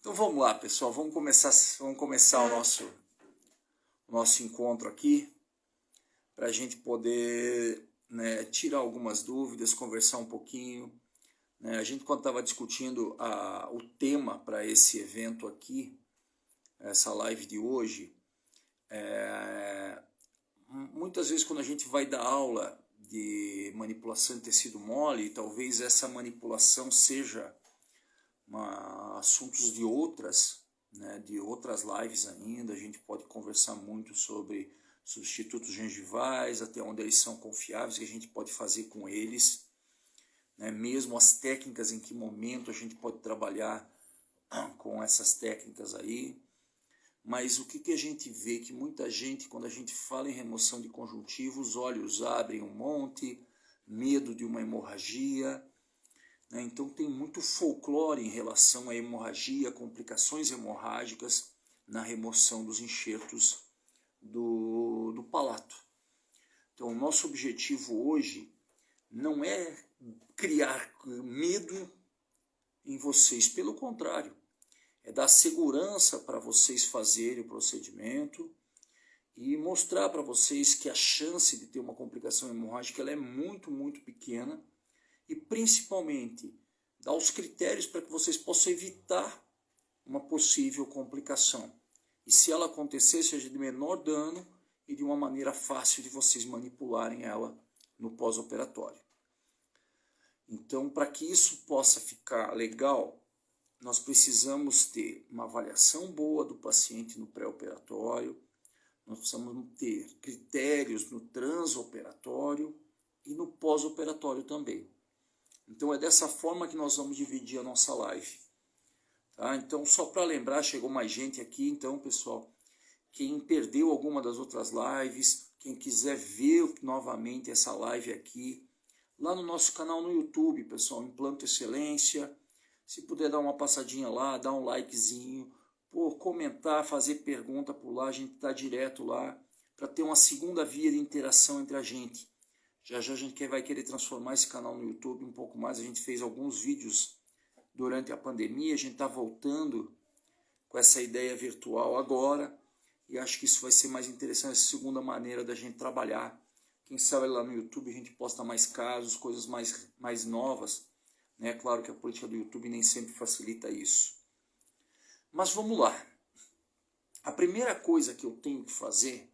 Então vamos lá, pessoal, vamos começar o nosso encontro aqui, para a gente poder, né, tirar algumas dúvidas, conversar um pouquinho. Né? A gente, quando estava discutindo o tema para esse evento aqui, essa live de hoje, muitas vezes quando a gente vai dar aula de manipulação de tecido mole, talvez essa manipulação seja assuntos de outras lives ainda. A gente pode conversar muito sobre substitutos gengivais, até onde eles são confiáveis, que a gente pode fazer com eles, né? Mesmo as técnicas, em que momento a gente pode trabalhar com essas técnicas aí. Mas o que a gente vê? Que muita gente, quando a gente fala em remoção de conjuntivo, os olhos abrem um monte, medo de uma hemorragia. Então tem muito folclore em relação à hemorragia, complicações hemorrágicas na remoção dos enxertos do palato. Então o nosso objetivo hoje não é criar medo em vocês, pelo contrário, é dar segurança para vocês fazerem o procedimento e mostrar para vocês que a chance de ter uma complicação hemorrágica ela é muito, muito pequena. E principalmente dar os critérios para que vocês possam evitar uma possível complicação. E se ela acontecer, seja de menor dano e de uma maneira fácil de vocês manipularem ela no pós-operatório. Então, para que isso possa ficar legal, nós precisamos ter uma avaliação boa do paciente no pré-operatório, nós precisamos ter critérios no transoperatório e no pós-operatório também. Então é dessa forma que nós vamos dividir a nossa live. Tá? Então, só para lembrar, chegou mais gente aqui. Então, pessoal, quem perdeu alguma das outras lives, quem quiser ver novamente essa live aqui, lá no nosso canal no YouTube, pessoal, Implanto Excelência, se puder dar uma passadinha lá, dar um likezinho, comentar, fazer pergunta por lá, a gente está direto lá, para ter uma segunda via de interação entre a gente. Já já a gente vai querer transformar esse canal no YouTube um pouco mais. A gente fez alguns vídeos durante a pandemia, a gente está voltando com essa ideia virtual agora, e acho que isso vai ser mais interessante, essa segunda maneira da gente trabalhar. Quem sabe lá no YouTube a gente posta mais casos, coisas mais novas. Né? Claro que a política do YouTube nem sempre facilita isso. Mas vamos lá. A primeira coisa que eu tenho que fazer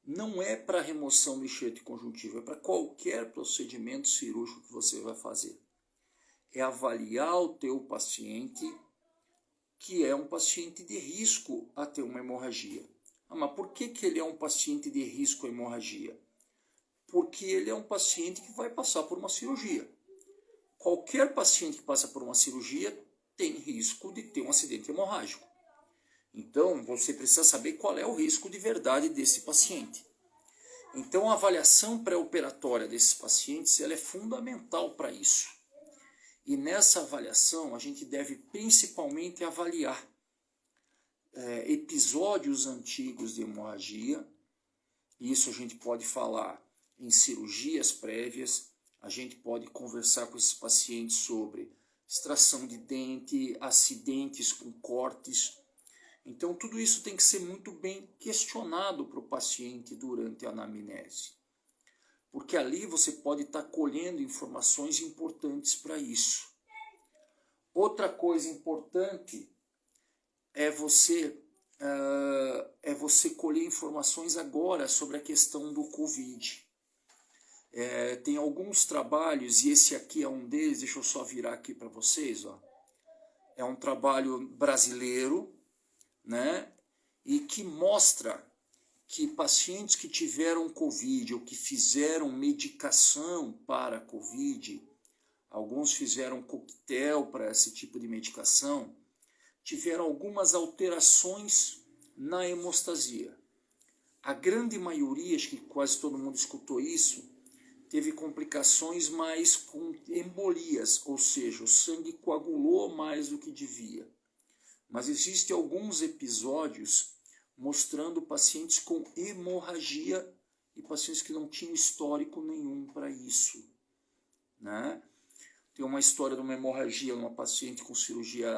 não é para remoção do enxerto conjuntivo, é para qualquer procedimento cirúrgico que você vai fazer. É avaliar o teu paciente, que é um paciente de risco a ter uma hemorragia. Mas por que ele é um paciente de risco a hemorragia? Porque ele é um paciente que vai passar por uma cirurgia. Qualquer paciente que passa por uma cirurgia tem risco de ter um acidente hemorrágico. Então, você precisa saber qual é o risco de verdade desse paciente. Então, a avaliação pré-operatória desses pacientes ela é fundamental para isso. E nessa avaliação, a gente deve principalmente avaliar episódios antigos de hemorragia. Isso a gente pode falar em cirurgias prévias, a gente pode conversar com esses pacientes sobre extração de dente, acidentes com cortes. Então, tudo isso tem que ser muito bem questionado para o paciente durante a anamnese. Porque ali você pode estar colhendo informações importantes para isso. Outra coisa importante é você colher informações agora sobre a questão do Covid. Tem alguns trabalhos, e esse aqui é um deles, deixa eu só virar aqui para vocês. Ó. É um trabalho brasileiro, né? E que mostra que pacientes que tiveram Covid ou que fizeram medicação para Covid, alguns fizeram coquetel para esse tipo de medicação, tiveram algumas alterações na hemostasia. A grande maioria, acho que quase todo mundo escutou isso, teve complicações mais com embolias, ou seja, o sangue coagulou mais do que devia. Mas existem alguns episódios mostrando pacientes com hemorragia e pacientes que não tinham histórico nenhum para isso. Né? Tem uma história de uma hemorragia numa paciente com cirurgia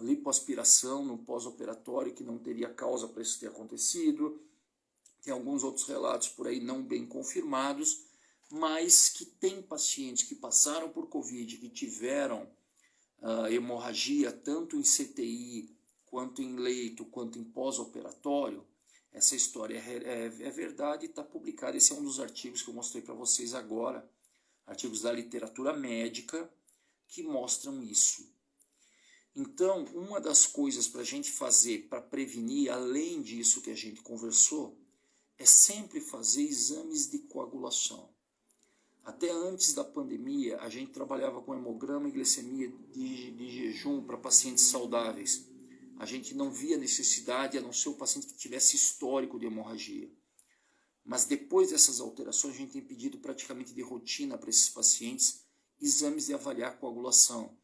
lipoaspiração no pós-operatório, que não teria causa para isso ter acontecido. Tem alguns outros relatos por aí não bem confirmados, mas que tem pacientes que passaram por Covid, que tiveram hemorragia tanto em CTI, quanto em leito, quanto em pós-operatório. Essa história é verdade e está publicada. Esse é um dos artigos que eu mostrei para vocês agora, artigos da literatura médica que mostram isso. Então, uma das coisas para a gente fazer para prevenir, além disso que a gente conversou, é sempre fazer exames de coagulação. Até antes da pandemia, a gente trabalhava com hemograma e glicemia de jejum para pacientes saudáveis. A gente não via necessidade, a não ser o paciente que tivesse histórico de hemorragia. Mas depois dessas alterações, a gente tem pedido praticamente de rotina para esses pacientes exames de avaliar a coagulação.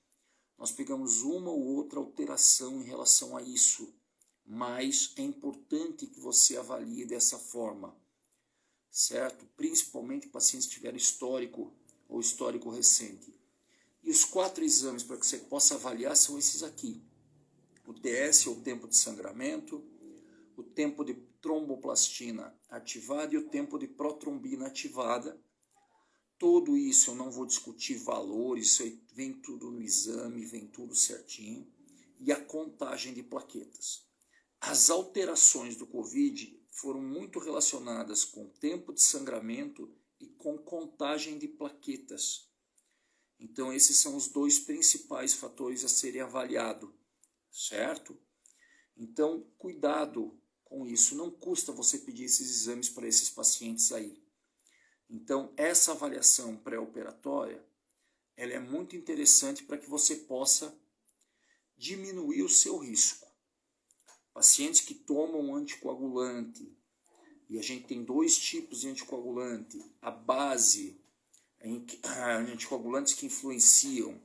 Nós pegamos uma ou outra alteração em relação a isso, mas é importante que você avalie dessa forma, certo? Principalmente pacientes que tiveram histórico ou histórico recente. E os 4 exames para que você possa avaliar são esses aqui. O TS, ou tempo de sangramento, o tempo de tromboplastina ativada e o tempo de protrombina ativada. Tudo isso eu não vou discutir valores, isso aí vem tudo no exame, vem tudo certinho. E a contagem de plaquetas. As alterações do COVID foram muito relacionadas com tempo de sangramento e com contagem de plaquetas. Então esses são os 2 principais fatores a serem avaliados, certo? Então cuidado com isso, não custa você pedir esses exames para esses pacientes aí. Então, essa avaliação pré-operatória, ela é muito interessante para que você possa diminuir o seu risco. Pacientes que tomam anticoagulante, e a gente tem 2 tipos de anticoagulante, a base, anticoagulantes que influenciam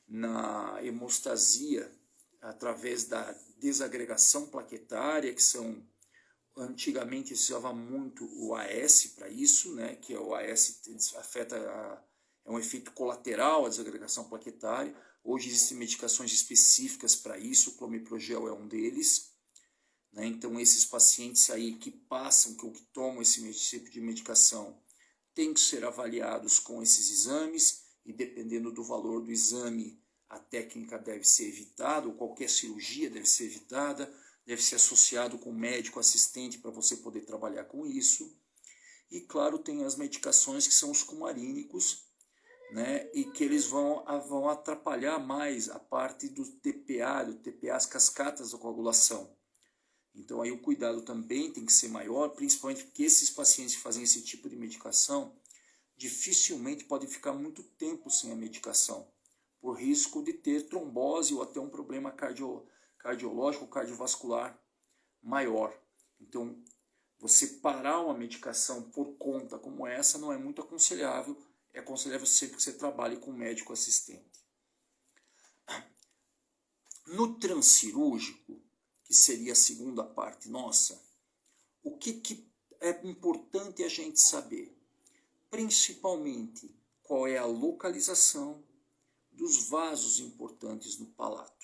na hemostasia através da desagregação plaquetária, que são... Antigamente se usava muito o AS para isso, né? Que é o AS é um efeito colateral à desagregação plaquetária. Hoje existem medicações específicas para isso, o clomiprogel é um deles. Né? Então esses pacientes aí que passam, que tomam esse tipo de medicação, têm que ser avaliados com esses exames e dependendo do valor do exame, a técnica deve ser evitada, ou qualquer cirurgia deve ser evitada. Deve ser associado com médico assistente para você poder trabalhar com isso. E, claro, tem as medicações que são os cumarínicos, né? E que eles vão atrapalhar mais a parte do TPA, as cascatas da coagulação. Então, aí o cuidado também tem que ser maior, principalmente porque esses pacientes que fazem esse tipo de medicação dificilmente podem ficar muito tempo sem a medicação, por risco de ter trombose ou até um problema cardiológico, cardiovascular maior. Então, você parar uma medicação por conta como essa não é muito aconselhável. É aconselhável sempre que você trabalhe com um médico assistente. No transcirúrgico, que seria a segunda parte nossa, o que é importante a gente saber? Principalmente, qual é a localização dos vasos importantes no palato.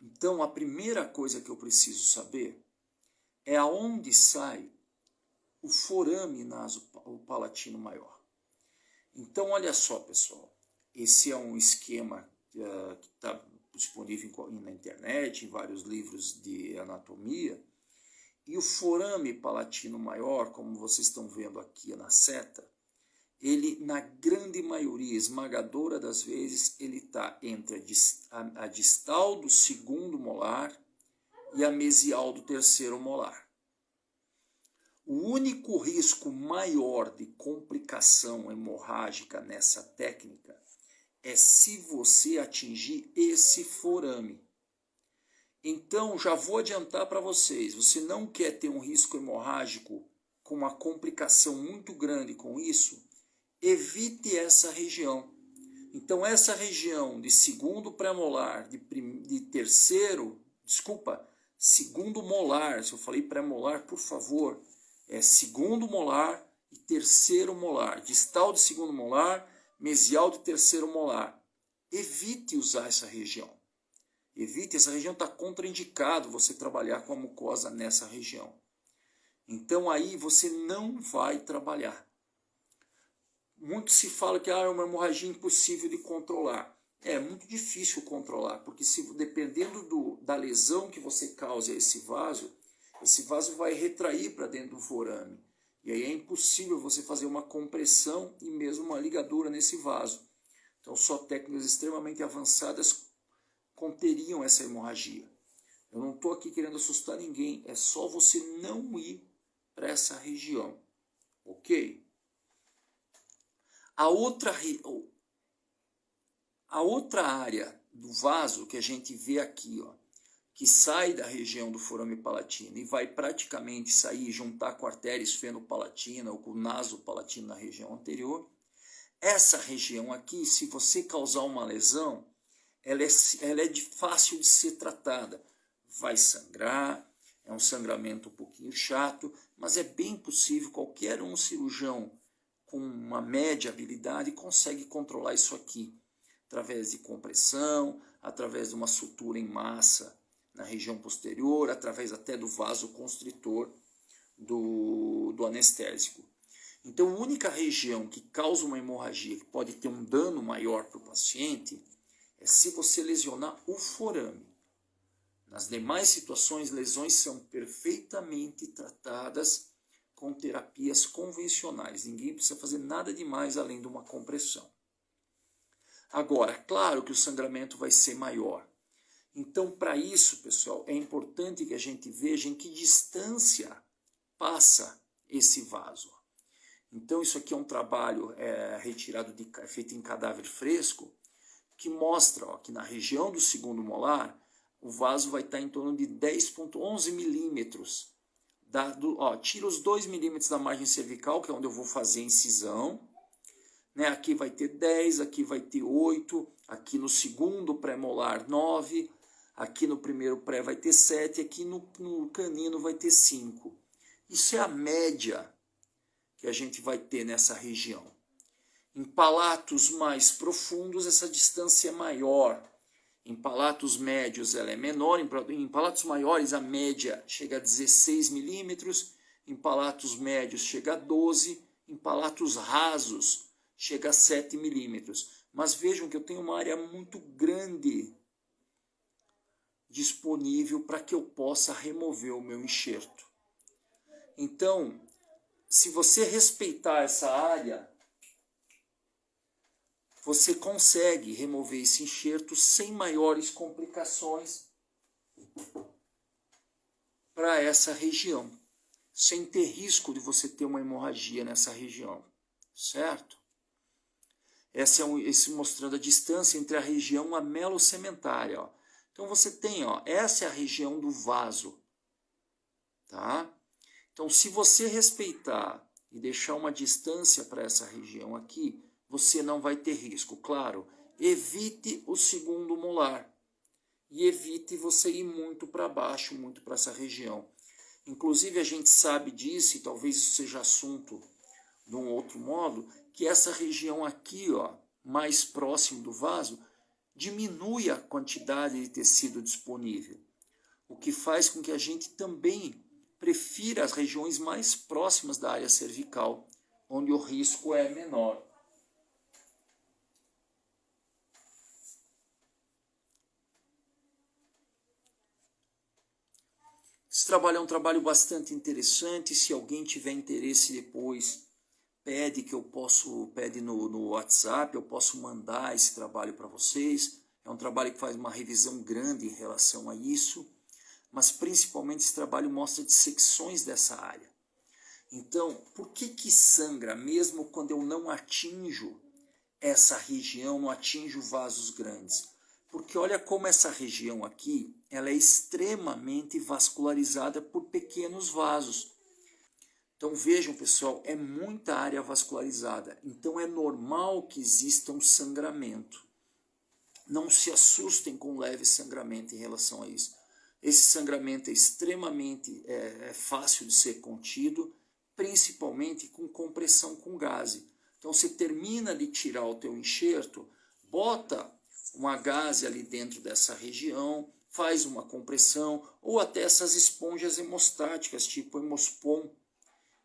Então, a primeira coisa que eu preciso saber é aonde sai o forame nasopalatino maior. Então, olha só, pessoal. Esse é um esquema que está disponível na internet, em vários livros de anatomia. E o forame palatino maior, como vocês estão vendo aqui na seta, ele, na grande maioria esmagadora das vezes, ele está entre a distal do segundo molar e a mesial do terceiro molar. O único risco maior de complicação hemorrágica nessa técnica é se você atingir esse forame. Então, já vou adiantar para vocês, você não quer ter um risco hemorrágico com uma complicação muito grande com isso, evite essa região. Então, essa região de segundo pré-molar, segundo molar, se eu falei pré-molar, por favor, é segundo molar e terceiro molar, distal de segundo molar, mesial de terceiro molar. Evite usar essa região. Evite, essa região está contraindicado você trabalhar com a mucosa nessa região. Então aí você não vai trabalhar. Muito se fala que é uma hemorragia impossível de controlar. É muito difícil controlar, porque dependendo da lesão que você cause a esse vaso vai retrair para dentro do forame. E aí é impossível você fazer uma compressão e mesmo uma ligadura nesse vaso. Então só técnicas extremamente avançadas conteriam essa hemorragia. Eu não estou aqui querendo assustar ninguém, é só você não ir para essa região, ok? A outra área do vaso que a gente vê aqui, ó, que sai da região do forame palatino e vai praticamente sair, juntar com a artéria esfenopalatina ou com o nasopalatino na região anterior, essa região aqui, se você causar uma lesão, ela é fácil de ser tratada. Vai sangrar, é um sangramento um pouquinho chato, mas é bem possível, qualquer cirurgião com uma média habilidade consegue controlar isso aqui, através de compressão, através de uma sutura em massa na região posterior, através até do vaso constritor do anestésico. Então, a única região que causa uma hemorragia, que pode ter um dano maior para o paciente, é se você lesionar o forame. Nas demais situações, lesões são perfeitamente tratadas com terapias convencionais. Ninguém precisa fazer nada demais além de uma compressão. Agora, claro que o sangramento vai ser maior. Então, para isso, pessoal, é importante que a gente veja em que distância passa esse vaso. Então, isso aqui é um trabalho feito em cadáver fresco, que mostra que na região do segundo molar, o vaso vai estar em torno de 10,11 milímetros. Tira os 2 milímetros da margem cervical, que é onde eu vou fazer a incisão. Né? Aqui vai ter 10, aqui vai ter 8, aqui no segundo pré-molar 9, aqui no primeiro pré vai ter 7, aqui no canino vai ter 5. Isso é a média que a gente vai ter nessa região. Em palatos mais profundos, essa distância é maior. Em palatos médios, ela é menor. Em palatos maiores, a média chega a 16 milímetros. Em palatos médios, chega a 12. Em palatos rasos, chega a 7 milímetros. Mas vejam que eu tenho uma área muito grande disponível para que eu possa remover o meu enxerto. Então, se você respeitar essa área, você consegue remover esse enxerto sem maiores complicações para essa região, sem ter risco de você ter uma hemorragia nessa região, certo? Esse mostrando a distância entre a região amelocementária. Ó. Então você tem, essa é a região do vaso, tá? Então se você respeitar e deixar uma distância para essa região aqui, você não vai ter risco. Claro, evite o segundo molar e evite você ir muito para baixo, muito para essa região. Inclusive a gente sabe disso, e talvez isso seja assunto de um outro modo, que essa região aqui, mais próximo do vaso, diminui a quantidade de tecido disponível, o que faz com que a gente também prefira as regiões mais próximas da área cervical, onde o risco é menor. Esse trabalho é um trabalho bastante interessante. Se alguém tiver interesse depois, pede no WhatsApp, eu posso mandar esse trabalho para vocês. É um trabalho que faz uma revisão grande em relação a isso, mas principalmente esse trabalho mostra dissecções dessa área. Então, por que sangra mesmo quando eu não atinjo essa região, não atinjo vasos grandes? Porque olha como essa região aqui, ela é extremamente vascularizada por pequenos vasos. Então vejam, pessoal, é muita área vascularizada. Então é normal que exista um sangramento. Não se assustem com leve sangramento em relação a isso. Esse sangramento é extremamente fácil de ser contido, principalmente com compressão com gaze. Então você termina de tirar o teu enxerto, bota uma gaze ali dentro dessa região, faz uma compressão, ou até essas esponjas hemostáticas, tipo Hemospon,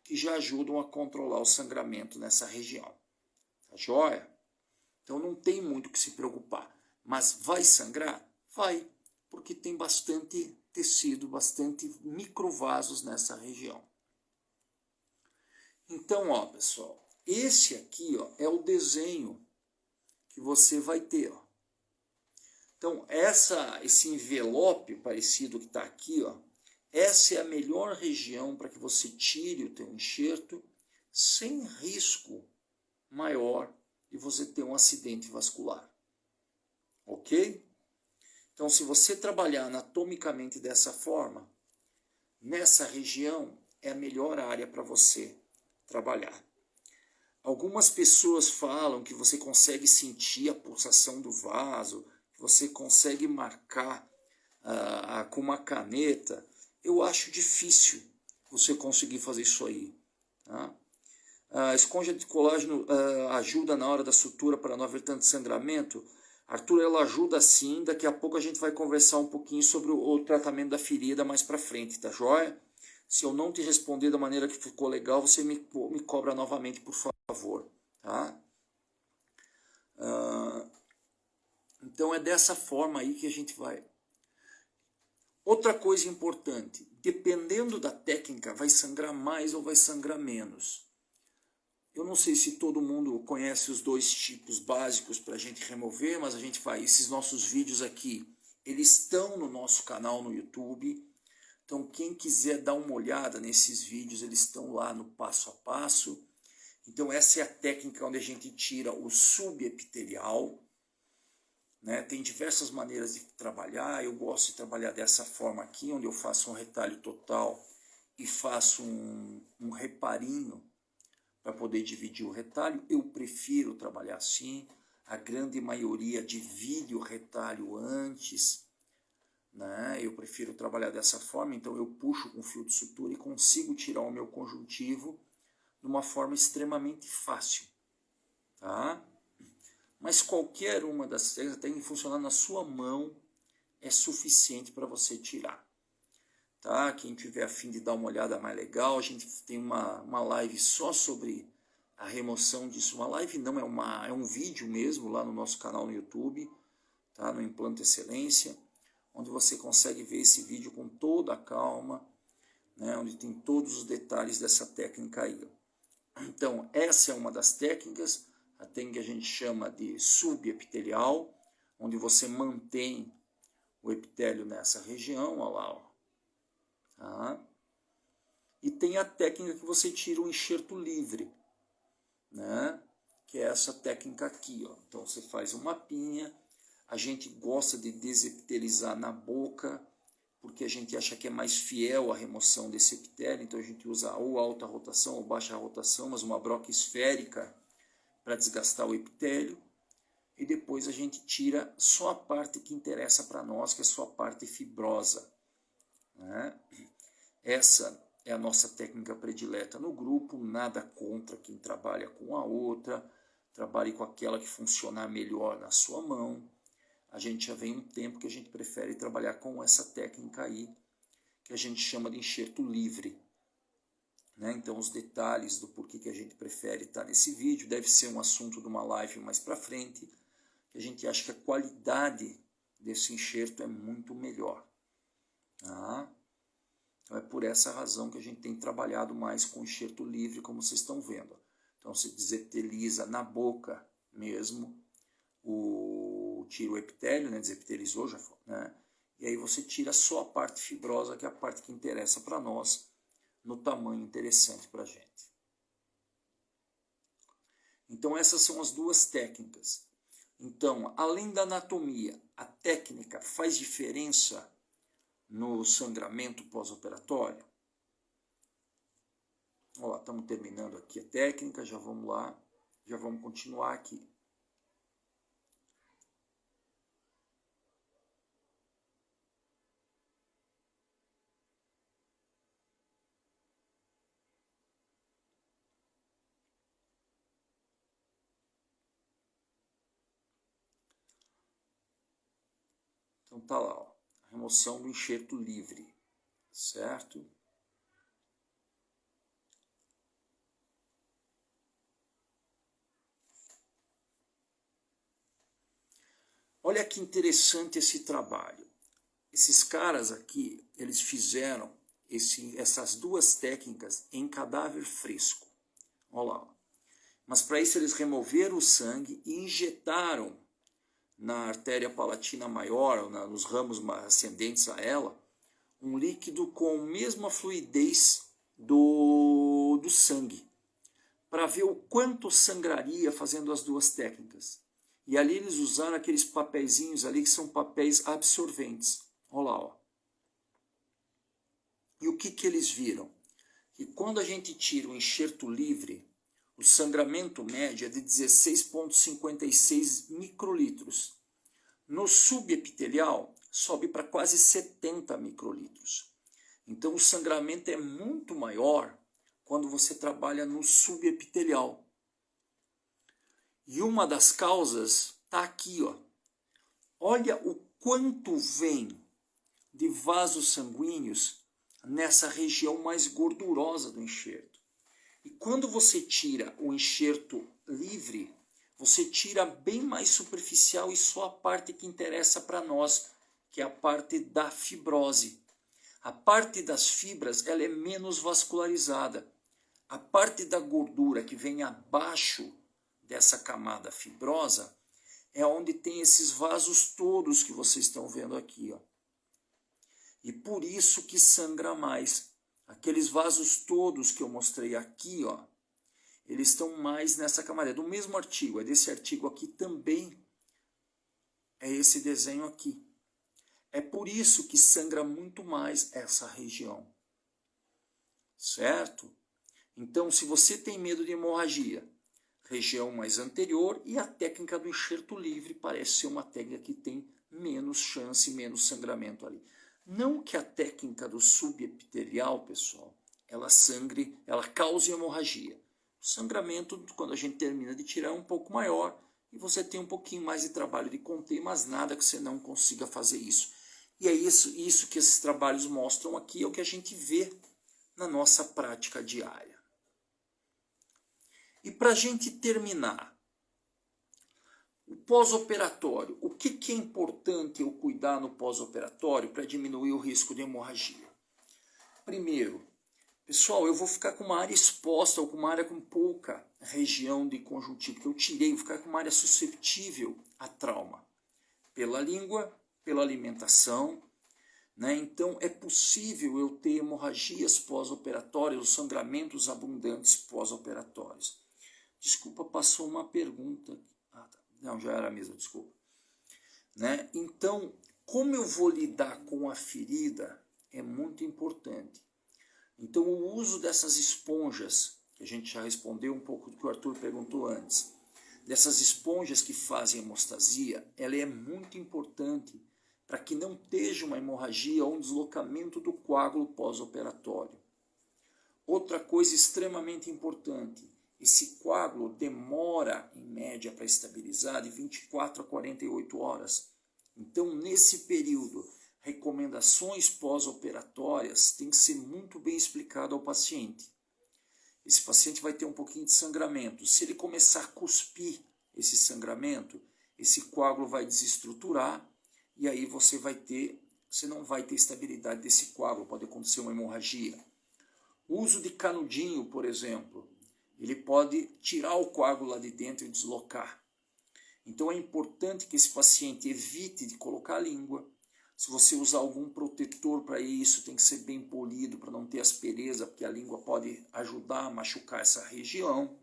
que já ajudam a controlar o sangramento nessa região. Tá joia? Então não tem muito o que se preocupar. Mas vai sangrar? Vai, porque tem bastante tecido, bastante microvasos nessa região. Então, ó, pessoal, esse aqui, ó, é o desenho que você vai ter, ó. Então, esse envelope parecido que está aqui, ó, essa é a melhor região para que você tire o teu enxerto sem risco maior de você ter um acidente vascular. Ok? Então, se você trabalhar anatomicamente dessa forma, nessa região é a melhor área para você trabalhar. Algumas pessoas falam que você consegue sentir a pulsação do vaso, que você consegue marcar com uma caneta. Eu acho difícil você conseguir fazer isso aí. Tá? A esponja de colágeno ajuda na hora da sutura para não haver tanto sangramento. Arthur, ela ajuda sim. Daqui a pouco a gente vai conversar um pouquinho sobre o tratamento da ferida mais para frente, tá joia? Se eu não te responder da maneira que ficou legal, você me cobra novamente, por favor. Tá? Então é dessa forma aí que a gente vai. Outra coisa importante, dependendo da técnica, vai sangrar mais ou vai sangrar menos. Eu não sei se todo mundo conhece os dois tipos básicos para a gente remover, mas a gente faz. Esses nossos vídeos aqui, eles estão no nosso canal no YouTube. Então, quem quiser dar uma olhada nesses vídeos, eles estão lá no passo a passo. Então, essa é a técnica onde a gente tira o subepitelial. Né? Tem diversas maneiras de trabalhar. Eu gosto de trabalhar dessa forma aqui, onde eu faço um retalho total e faço um reparinho para poder dividir o retalho. Eu prefiro trabalhar assim. A grande maioria divide o retalho antes. Né? Eu prefiro trabalhar dessa forma, então eu puxo com fio de sutura e consigo tirar o meu conjuntivo de uma forma extremamente fácil. Tá? Mas qualquer uma das técnicas tem que funcionar na sua mão, é suficiente para você tirar. Tá? Quem tiver a fim de dar uma olhada mais legal, a gente tem uma live só sobre a remoção disso. Uma live não, é um vídeo mesmo lá no nosso canal no YouTube, tá? No Implanta Excelência, onde você consegue ver esse vídeo com toda a calma, né? Onde tem todos os detalhes dessa técnica aí. Então, essa é uma das técnicas, a técnica que a gente chama de subepitelial, onde você mantém o epitélio nessa região, olha lá, ó. Tá? E tem a técnica que você tira o enxerto livre, né? Que é essa técnica aqui, ó. Então você faz um mapinha. A gente gosta de desepitelizar na boca, porque a gente acha que é mais fiel à remoção desse epitélio. Então a gente usa ou alta rotação ou baixa rotação, mas uma broca esférica para desgastar o epitélio. E depois a gente tira só a parte que interessa para nós, que é só a parte fibrosa. Né? Essa é a nossa técnica predileta no grupo, nada contra quem trabalha com a outra, trabalhe com aquela que funcionar melhor na sua mão. A gente já vem um tempo que a gente prefere trabalhar com essa técnica aí, que a gente chama de enxerto livre. Né? Então os detalhes do porquê que a gente prefere estar nesse vídeo, deve ser um assunto de uma live mais para frente, que a gente acha que a qualidade desse enxerto é muito melhor. Tá? Então é por essa razão que a gente tem trabalhado mais com enxerto livre, como vocês estão vendo. Então se desepiteliza na boca mesmo, tira o epitélio, né? Desepitelizou já, né? E aí você tira só a parte fibrosa, que é a parte que interessa para nós, no tamanho interessante para a gente. Então essas são as duas técnicas. Então, além da anatomia, a técnica faz diferença no sangramento pós-operatório? Ó, estamos terminando aqui a técnica, já vamos lá, já vamos continuar aqui. Então tá lá, ó, remoção do enxerto livre, certo? Olha que interessante esse trabalho. Esses caras aqui, eles fizeram essas duas técnicas em cadáver fresco. Olha lá. Mas para isso eles removeram o sangue e injetaram na artéria palatina maior, nos ramos ascendentes a ela, um líquido com a mesma fluidez do sangue, para ver o quanto sangraria fazendo as duas técnicas. E ali eles usaram aqueles papeizinhos ali que são papéis absorventes. Olha lá, ó. E o que eles viram? Que quando a gente tira o enxerto livre, o sangramento médio é de 16,56 microlitros. No subepitelial, sobe para quase 70 microlitros. Então, o sangramento é muito maior quando você trabalha no subepitelial. E uma das causas está aqui, ó. Olha o quanto vem de vasos sanguíneos nessa região mais gordurosa do enxerto. E quando você tira o enxerto livre, você tira bem mais superficial e só a parte que interessa para nós, que é a parte da fibrose. A parte das fibras ela é menos vascularizada. A parte da gordura que vem abaixo dessa camada fibrosa é onde tem esses vasos todos que vocês estão vendo aqui, ó. E por isso que sangra mais. Aqueles vasos todos que eu mostrei aqui, ó, eles estão mais nessa camada. É do mesmo artigo, é desse artigo aqui também. É esse desenho aqui. É por isso que sangra muito mais essa região. Certo? Então, se você tem medo de hemorragia, região mais anterior, e a técnica do enxerto livre parece ser uma técnica que tem menos chance, menos sangramento ali. Não que a técnica do subepitelial, pessoal, ela sangre, ela cause hemorragia. O sangramento, quando a gente termina de tirar, é um pouco maior e você tem um pouquinho mais de trabalho de conter, mas nada que você não consiga fazer isso. E é isso que esses trabalhos mostram aqui, é o que a gente vê na nossa prática diária. E para a gente terminar, o pós-operatório, o que é importante eu cuidar no pós-operatório para diminuir o risco de hemorragia? Primeiro, pessoal, eu vou ficar com uma área exposta ou com uma área com pouca região de conjuntiva que eu tirei, vou ficar com uma área susceptível a trauma. Pela língua, pela alimentação, né? Então é possível eu ter hemorragias pós-operatórias, ou sangramentos abundantes pós-operatórios. Desculpa, passou uma pergunta. Ah, tá. Não, já era mesmo, desculpa. Né? Então, como eu vou lidar com a ferida é muito importante. Então, o uso dessas esponjas, que a gente já respondeu um pouco do que o Arthur perguntou antes, dessas esponjas que fazem hemostasia, ela é muito importante para que não esteja uma hemorragia ou um deslocamento do coágulo pós-operatório. Outra coisa extremamente importante, esse coágulo demora, em média, para estabilizar de 24 a 48 horas. Então, nesse período, recomendações pós-operatórias têm que ser muito bem explicado ao paciente. Esse paciente vai ter um pouquinho de sangramento. Se ele começar a cuspir esse sangramento, esse coágulo vai desestruturar e aí você não vai ter estabilidade desse coágulo, pode acontecer uma hemorragia. O uso de canudinho, por exemplo, ele pode tirar o coágulo lá de dentro e deslocar. Então é importante que esse paciente evite de colocar a língua. Se você usar algum protetor para isso, tem que ser bem polido para não ter aspereza, porque a língua pode ajudar a machucar essa região.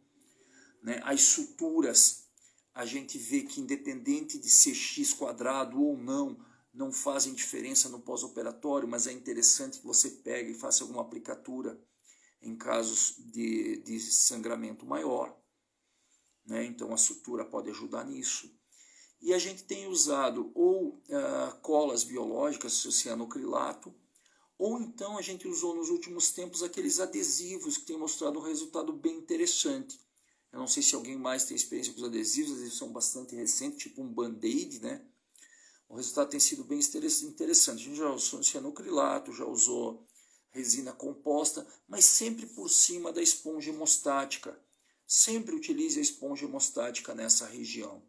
Né? As suturas, a gente vê que independente de ser X quadrado ou não fazem diferença no pós-operatório, mas é interessante que você pegue e faça alguma aplicatura em casos de sangramento maior. Né? Então a sutura pode ajudar nisso. E a gente tem usado ou colas biológicas, cianocrilato, ou então a gente usou nos últimos tempos aqueles adesivos que têm mostrado um resultado bem interessante. Eu não sei se alguém mais tem experiência com os adesivos são bastante recentes, tipo um Band-Aid, né? o resultado tem sido bem interessante. A gente já usou cianocrilato, já usou resina composta, mas sempre por cima da esponja hemostática. Sempre utilize a esponja hemostática nessa região.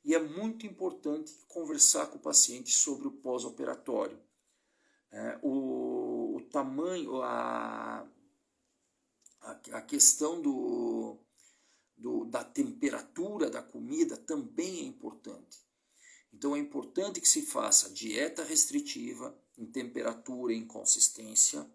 E é muito importante conversar com o paciente sobre o pós-operatório. O tamanho, a questão da temperatura da comida também é importante. Então é importante que se faça dieta restritiva em temperatura e em consistência,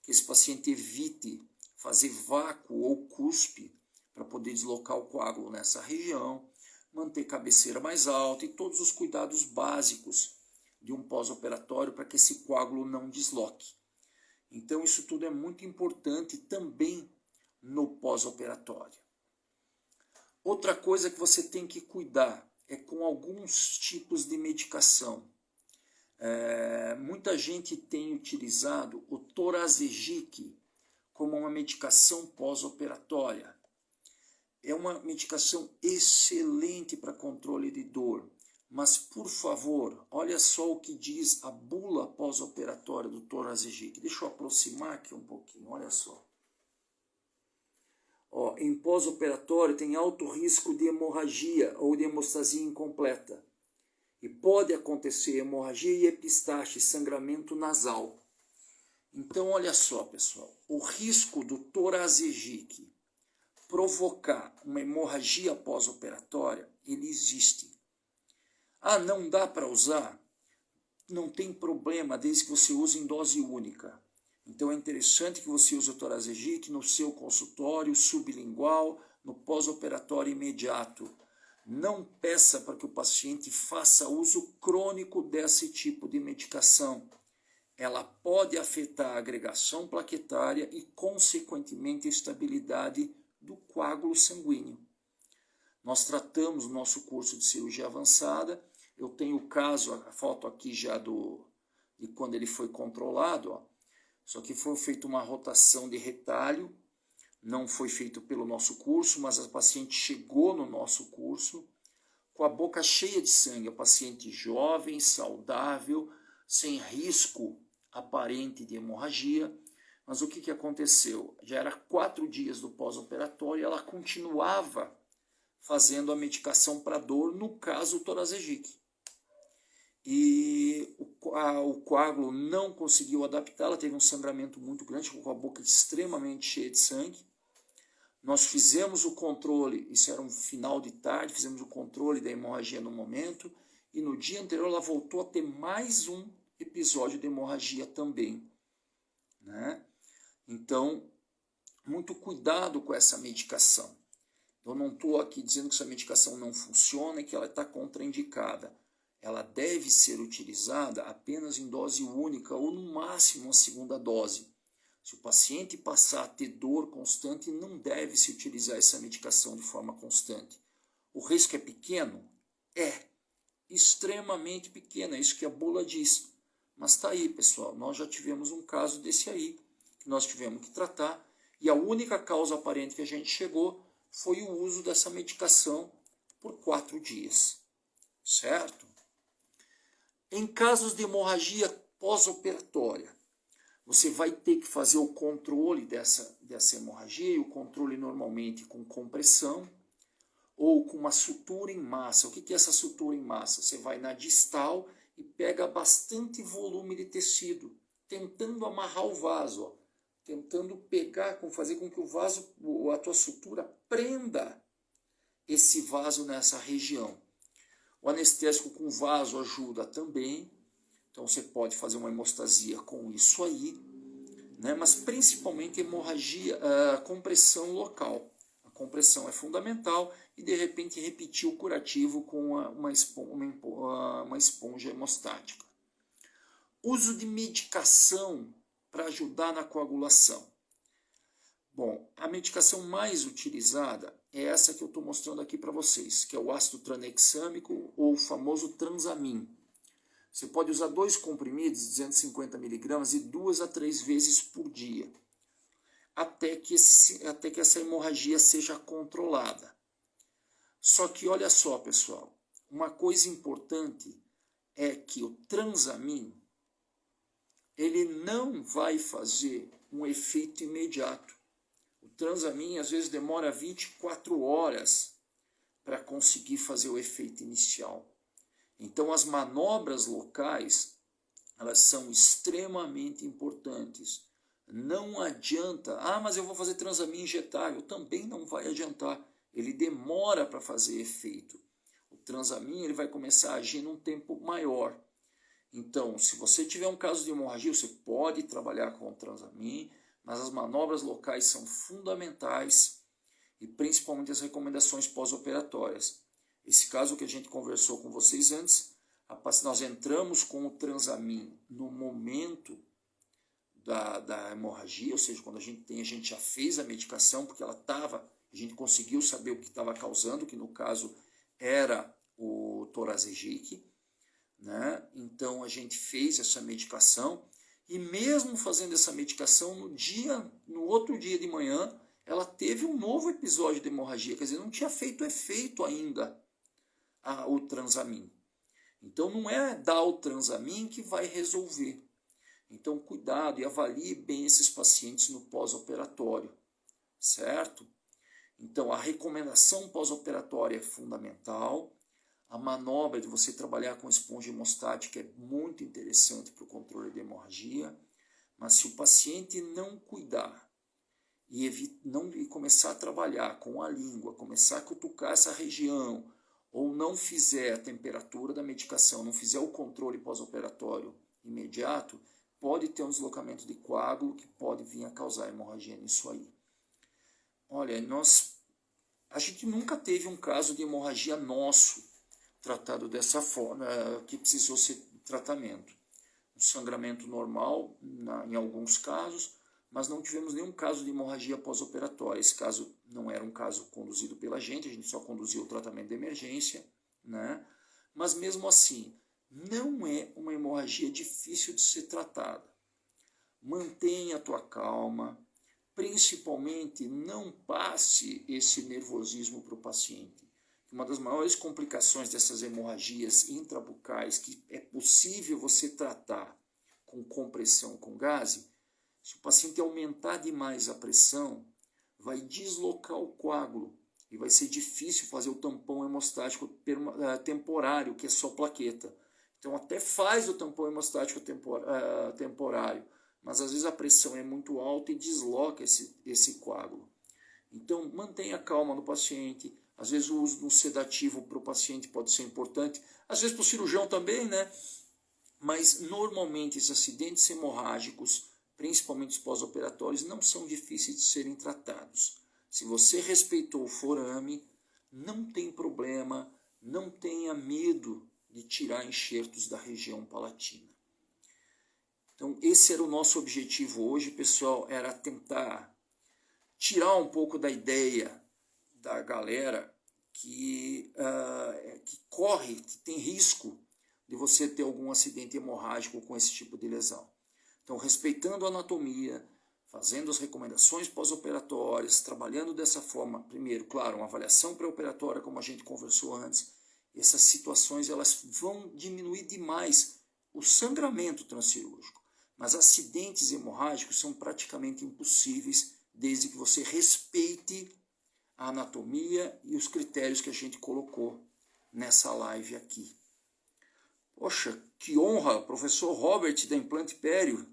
que esse paciente evite fazer vácuo ou cuspe para poder deslocar o coágulo nessa região, manter cabeceira mais alta e todos os cuidados básicos de um pós-operatório para que esse coágulo não desloque. Então isso tudo é muito importante também no pós-operatório. Outra coisa que você tem que cuidar é com alguns tipos de medicação. Muita gente tem utilizado o Torazegic como uma medicação pós-operatória. É uma medicação excelente para controle de dor, mas por favor, olha só o que diz a bula pós-operatória do Torazegic. Deixa eu aproximar aqui um pouquinho, olha só. Em pós-operatório tem alto risco de hemorragia ou de hemostasia incompleta. E pode acontecer hemorragia e epistaxe, sangramento nasal. Então, olha só, pessoal. O risco do Torazegic provocar uma hemorragia pós-operatória, ele existe. Não dá para usar? Não tem problema, desde que você use em dose única. Então é interessante que você use o Torazegic no seu consultório sublingual, no pós-operatório imediato. Não peça para que o paciente faça uso crônico desse tipo de medicação. Ela pode afetar a agregação plaquetária e, consequentemente, a estabilidade do coágulo sanguíneo. Nós tratamos no nosso curso de cirurgia avançada. Eu tenho o caso, a foto aqui já de quando ele foi controlado, Só que foi feita uma rotação de retalho, não foi feito pelo nosso curso, mas a paciente chegou no nosso curso com a boca cheia de sangue, a paciente jovem, saudável, sem risco aparente de hemorragia. Mas o que aconteceu? Já era 4 dias do pós-operatório e ela continuava fazendo a medicação para dor, no caso o Torazegic. E o coágulo não conseguiu adaptar, ela teve um sangramento muito grande, com a boca extremamente cheia de sangue. Nós fizemos o controle, isso era um final de tarde, fizemos o controle da hemorragia no momento, e no dia anterior ela voltou a ter mais um episódio de hemorragia também. Né? Então, muito cuidado com essa medicação. Eu não estou aqui dizendo que essa medicação não funciona e que ela está contraindicada. Ela deve ser utilizada apenas em dose única ou no máximo uma segunda dose. Se o paciente passar a ter dor constante, não deve se utilizar essa medicação de forma constante. O risco é pequeno? É extremamente pequeno, é isso que a bula diz. Mas está aí, pessoal, nós já tivemos um caso desse aí, que nós tivemos que tratar, e a única causa aparente que a gente chegou foi o uso dessa medicação por 4 dias. Certo? Em casos de hemorragia pós-operatória, você vai ter que fazer o controle dessa hemorragia, e o controle normalmente com compressão ou com uma sutura em massa. O que é essa sutura em massa? Você vai na distal e pega bastante volume de tecido, tentando amarrar o vaso, tentando pegar, fazer com que o vaso, a tua sutura prenda esse vaso nessa região. O anestésico com vaso ajuda também, então você pode fazer uma hemostasia com isso aí, né? Mas principalmente hemorragia, compressão local. A compressão é fundamental e de repente repetir o curativo com uma esponja hemostática. Uso de medicação para ajudar na coagulação. Bom, a medicação mais utilizada é essa que eu estou mostrando aqui para vocês, que é o ácido tranexâmico ou o famoso Transamin. Você pode usar 2 comprimidos de 250 mg e 2 a 3 vezes por dia, até que essa hemorragia seja controlada. Só que olha só, pessoal, uma coisa importante é que o Transamin, ele não vai fazer um efeito imediato. O Transamin às vezes demora 24 horas para conseguir fazer o efeito inicial. Então as manobras locais, elas são extremamente importantes. Não adianta, mas eu vou fazer Transamin injetável, também não vai adiantar. Ele demora para fazer efeito. O Transamin ele vai começar a agir num tempo maior. Então, se você tiver um caso de hemorragia, você pode trabalhar com o Transamin, mas as manobras locais são fundamentais e principalmente as recomendações pós-operatórias. Esse caso que a gente conversou com vocês antes, nós entramos com o Transamin no momento da hemorragia, ou seja, quando a gente já fez a medicação, porque ela estava, a gente conseguiu saber o que estava causando, que no caso era o Torazegic, né? Então a gente fez essa medicação e mesmo fazendo essa medicação no outro dia de manhã, ela teve um novo episódio de hemorragia, quer dizer, não tinha feito efeito ainda o Transamin. Então não é dar o Transamin que vai resolver. Então cuidado e avalie bem esses pacientes no pós-operatório, certo? Então a recomendação pós-operatória é fundamental. A manobra de você trabalhar com esponja hemostática é muito interessante para o controle de hemorragia, mas se o paciente não cuidar e começar a trabalhar com a língua, começar a cutucar essa região, ou não fizer a temperatura da medicação, não fizer o controle pós-operatório imediato, pode ter um deslocamento de coágulo que pode vir a causar hemorragia nisso aí. Olha, a gente nunca teve um caso de hemorragia nosso tratado dessa forma, que precisou ser tratamento. Um sangramento normal em alguns casos, mas não tivemos nenhum caso de hemorragia pós-operatória. Esse caso não era um caso conduzido pela a gente só conduziu o tratamento de emergência, né? Mas mesmo assim, não é uma hemorragia difícil de ser tratada. Mantenha a tua calma, principalmente não passe esse nervosismo para o paciente. Uma das maiores complicações dessas hemorragias intrabucais que é possível você tratar com compressão com gase, se o paciente aumentar demais a pressão, vai deslocar o coágulo e vai ser difícil fazer o tampão hemostático temporário, que é só plaqueta. Então até faz o tampão hemostático temporário, mas às vezes a pressão é muito alta e desloca esse coágulo. Então mantenha a calma no paciente. Às vezes o uso do sedativo para o paciente pode ser importante, às vezes para o cirurgião também, né? Mas normalmente esses acidentes hemorrágicos, principalmente os pós-operatórios, não são difíceis de serem tratados. Se você respeitou o forame, não tem problema, não tenha medo de tirar enxertos da região palatina. Então esse era o nosso objetivo hoje, pessoal, era tentar tirar um pouco da ideia da galera que tem risco de você ter algum acidente hemorrágico com esse tipo de lesão. Então, respeitando a anatomia, fazendo as recomendações pós-operatórias, trabalhando dessa forma, primeiro, claro, uma avaliação pré-operatória, como a gente conversou antes, essas situações elas vão diminuir demais o sangramento transcirúrgico, mas acidentes hemorrágicos são praticamente impossíveis desde que você respeite a anatomia e os critérios que a gente colocou nessa live aqui. Poxa, que honra, professor Robert da Implante Pério.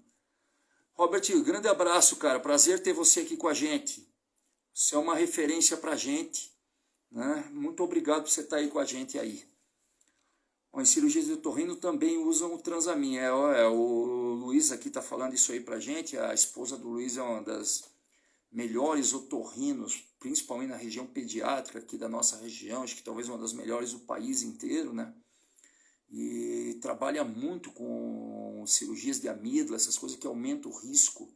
Robert, grande abraço, cara, prazer ter você aqui com a gente. Você é uma referência para a gente, né? Muito obrigado por você estar aí com a gente aí. Bom, em cirurgias de otorrino também usam o Transamin. O Luiz aqui está falando isso aí para a gente, a esposa do Luiz é uma das melhores otorrinos, principalmente na região pediátrica aqui da nossa região, acho que talvez uma das melhores do país inteiro, né? E trabalha muito com cirurgias de amígdala, essas coisas que aumentam o risco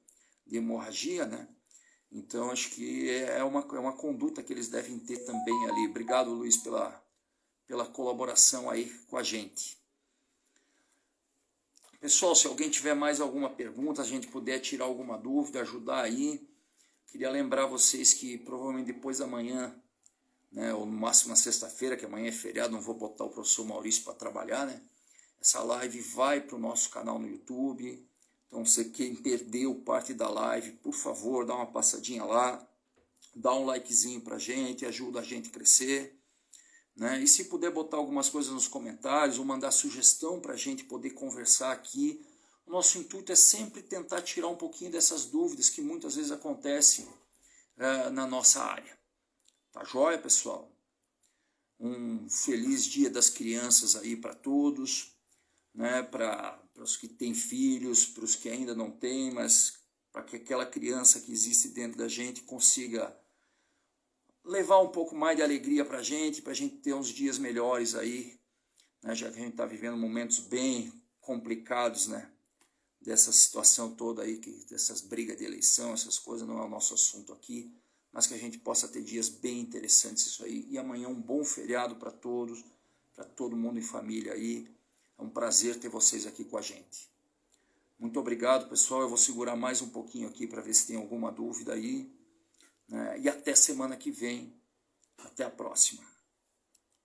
de hemorragia, né? Então acho que é uma conduta que eles devem ter também ali. Obrigado, Luiz, pela colaboração aí com a gente. Pessoal, se alguém tiver mais alguma pergunta, a gente puder tirar alguma dúvida, ajudar aí. Queria lembrar vocês que provavelmente depois da manhã, né, ou no máximo na sexta-feira, que amanhã é feriado, não vou botar o professor Maurício para trabalhar, né? Essa live vai para o nosso canal no YouTube. Então, você quem perdeu parte da live, por favor, dá uma passadinha lá, dá um likezinho para a gente, ajuda a gente a crescer. Né? E se puder botar algumas coisas nos comentários ou mandar sugestão para a gente poder conversar aqui, o nosso intuito é sempre tentar tirar um pouquinho dessas dúvidas que muitas vezes acontecem na nossa área. Tá joia, pessoal? Um feliz Dia das Crianças aí para todos, né? Para os que têm filhos, para os que ainda não têm, mas para que aquela criança que existe dentro da gente consiga levar um pouco mais de alegria para a gente ter uns dias melhores aí, né? Já que a gente está vivendo momentos bem complicados, né? Dessa situação toda aí, dessas brigas de eleição, essas coisas, não é o nosso assunto aqui, mas que a gente possa ter dias bem interessantes isso aí. E amanhã um bom feriado para todos, para todo mundo em família aí. É um prazer ter vocês aqui com a gente. Muito obrigado, pessoal. Eu vou segurar mais um pouquinho aqui para ver se tem alguma dúvida aí. E até semana que vem. Até a próxima.